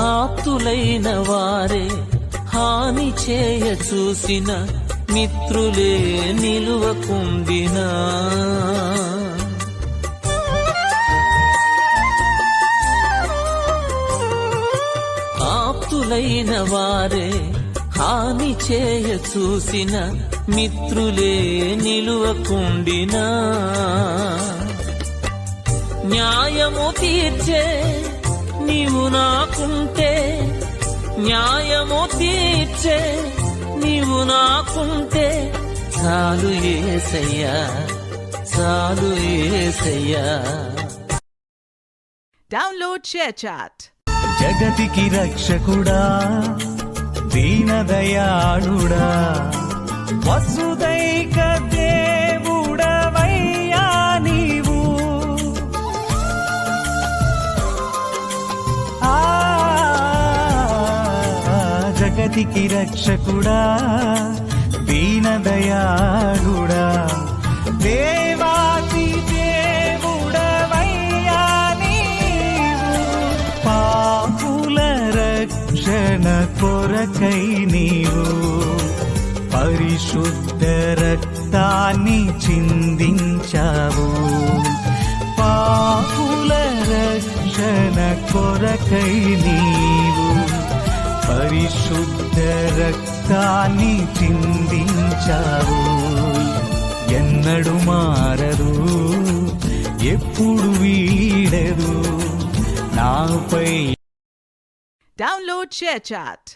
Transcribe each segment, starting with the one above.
ఆప్తులైన వారే హాని చేయ చూసిన మిత్రులే నిలువకుండినా ఆప్తులైన వారే హాని చేయ చూసిన మిత్రులే నిలువకుండినా న్యాయము తీర్చే నీవు నాకుంటే న్యాయము తీర్చే నీవు నాకుంటే చాలు యేసయ్యా చాలు యేసయ్యా. Download share chat. జగతికి రక్షకుడా దీనదయాళుడా వసుదైక దేవుడవయ్యా నీవు జగతికి రక్షకుడా దీనదయాళుడా దేవాది దేవుడవయ్యా నీవు పాపుల రక్షణ కొరకై నీవు పరిశుద్ధ రక్తాన్ని చిందించావు పాపుల రక్షణ కొరకై నీవు పరిశుద్ధ రక్తాన్ని చిందించావు ఎన్నడు మారదు ఎప్పుడు వీడదు నాపై. Download share chat.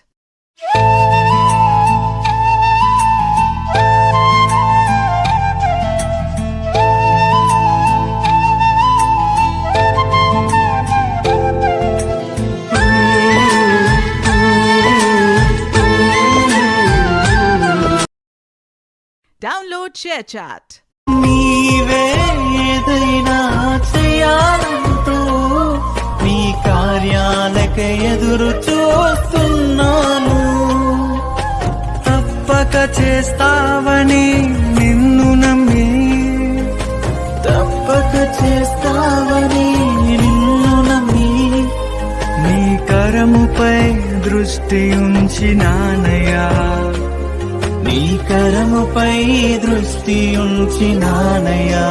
Download share chat. నీవే ఏదైనా చేయాలంటూ నీ కార్యాలకే ఎదురు చూస్తున్నాను తప్పక చేస్తావని నిన్ను నమ్మి తప్పక చేస్తావని నిన్ను నమ్మి నీ కరముపై దృష్టి ఉంచినానయ్యా నీ కరముపై దృష్టి ఉంచినానయ్యా.